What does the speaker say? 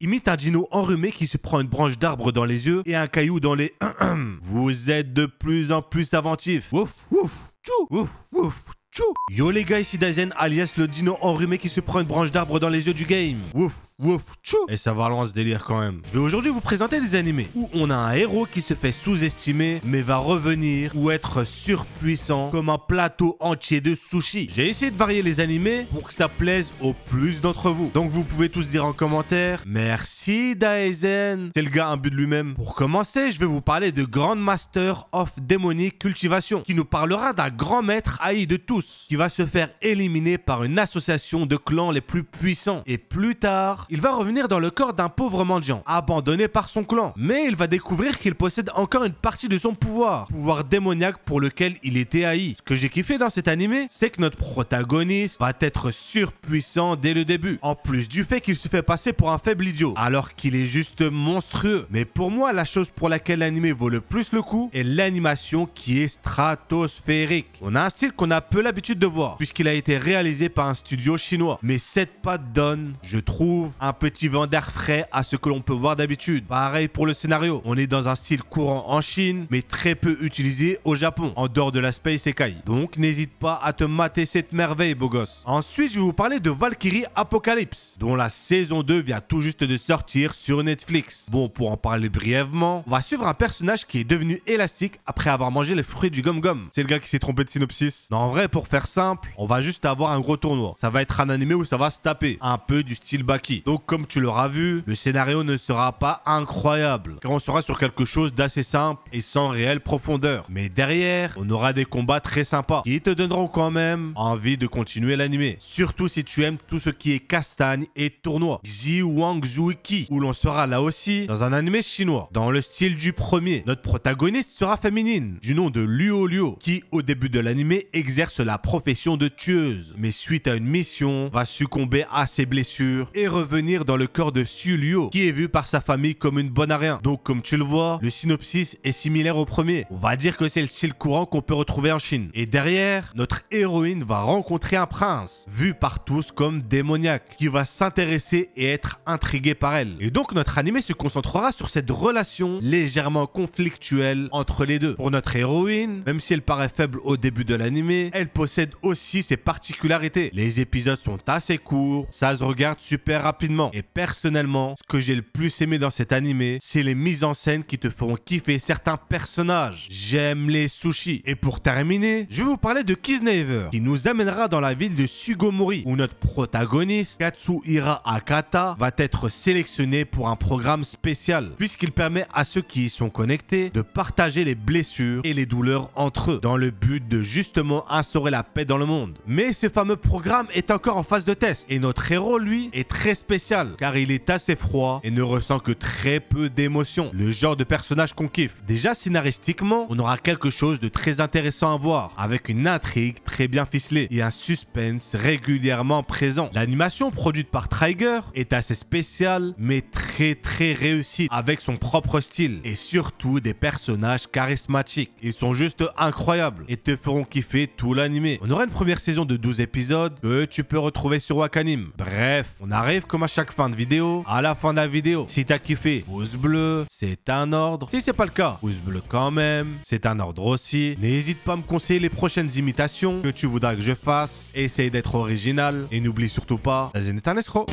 imite un dino enrhumé qui se prend une branche d'arbre dans les yeux et un caillou dans les... Vous êtes de plus en plus inventif. Ouf, ouf, tchou, ouf, ouf, tchou. Yo les gars, ici Daizen, alias le dino enrhumé qui se prend une branche d'arbre dans les yeux du game. Ouf, ouf, tchou. Et ça va loin ce délire quand même. Je vais aujourd'hui vous présenter des animés où on a un héros qui se fait sous-estimer mais va revenir ou être surpuissant comme un plateau entier de sushi. J'ai essayé de varier les animés pour que ça plaise au plus d'entre vous. Donc vous pouvez tous dire en commentaire merci Daizen. C'est le gars imbu de lui-même. Pour commencer, je vais vous parler de Grandmaster of Demonic Cultivation qui nous parlera d'un grand maître haï de tous qui va se faire éliminer par une association de clans les plus puissants. Et plus tard, il va revenir dans le corps d'un pauvre mendiant, abandonné par son clan. Mais il va découvrir qu'il possède encore une partie de son pouvoir démoniaque pour lequel il était haï. Ce que j'ai kiffé dans cet animé, c'est que notre protagoniste va être surpuissant dès le début. En plus du fait qu'il se fait passer pour un faible idiot, alors qu'il est juste monstrueux. Mais pour moi, la chose pour laquelle l'animé vaut le plus le coup est l'animation qui est stratosphérique. On a un style qu'on a peu l'habitude de voir, puisqu'il a été réalisé par un studio chinois. Mais cette patte donne, je trouve, un petit vent d'air frais à ce que l'on peut voir d'habitude. Pareil pour le scénario. On est dans un style courant en Chine, mais très peu utilisé au Japon, en dehors de l'aspect isekai. Donc n'hésite pas à te mater cette merveille, beau gosse. Ensuite, je vais vous parler de Valkyrie Apocalypse, dont la saison 2 vient tout juste de sortir sur Netflix. Bon, pour en parler brièvement, on va suivre un personnage qui est devenu élastique après avoir mangé les fruits du gom-gom. C'est le gars qui s'est trompé de synopsis. Non, en vrai, pour faire simple, on va juste avoir un gros tournoi. Ça va être un animé où ça va se taper, un peu du style Baki. Donc comme tu l'auras vu, le scénario ne sera pas incroyable, car on sera sur quelque chose d'assez simple et sans réelle profondeur. Mais derrière, on aura des combats très sympas qui te donneront quand même envie de continuer l'animé. Surtout si tu aimes tout ce qui est castagne et tournoi. Xi Wang Zuiki, où l'on sera là aussi dans un animé chinois. Dans le style du premier, notre protagoniste sera féminine, du nom de Luo Luo, qui au début de l'animé exerce la profession de tueuse, mais suite à une mission, va succomber à ses blessures et revenir dans le corps de Su Luo, qui est vu par sa famille comme une bonne à rien. Donc comme tu le vois, le synopsis est similaire au premier. On va dire que c'est le style courant qu'on peut retrouver en Chine. Et derrière, notre héroïne va rencontrer un prince, vu par tous comme démoniaque, qui va s'intéresser et être intrigué par elle. Et donc notre animé se concentrera sur cette relation légèrement conflictuelle entre les deux. Pour notre héroïne, même si elle paraît faible au début de l'animé, elle possède aussi ses particularités. Les épisodes sont assez courts, ça se regarde super rapidement. Et personnellement, ce que j'ai le plus aimé dans cet animé, c'est les mises en scène qui te feront kiffer certains personnages. J'aime les sushis. Et pour terminer, je vais vous parler de Kisnever, qui nous amènera dans la ville de Sugomori, où notre protagoniste, Katsuhira Akata, va être sélectionné pour un programme spécial, puisqu'il permet à ceux qui y sont connectés de partager les blessures et les douleurs entre eux, dans le but de justement instaurer la paix dans le monde. Mais ce fameux programme est encore en phase de test, et notre héros, lui, est très spécial, car il est assez froid et ne ressent que très peu d'émotions. Le genre de personnage qu'on kiffe. Déjà, scénaristiquement, on aura quelque chose de très intéressant à voir, avec une intrigue très bien ficelée et un suspense régulièrement présent. L'animation produite par Trigger est assez spéciale, mais très réussie, avec son propre style, et surtout des personnages charismatiques. Ils sont juste incroyables et te feront kiffer tout l'animé. On aura une première saison de 12 épisodes que tu peux retrouver sur Wakanim. Bref, on arrive comme à chaque fin de vidéo, à la fin de la vidéo. Si t'as kiffé, pouce bleu, c'est un ordre. Si c'est pas le cas, pouce bleu quand même, c'est un ordre aussi. N'hésite pas à me conseiller les prochaines imitations que tu voudras que je fasse. Essaye d'être original et n'oublie surtout pas, Daizen est un escroc.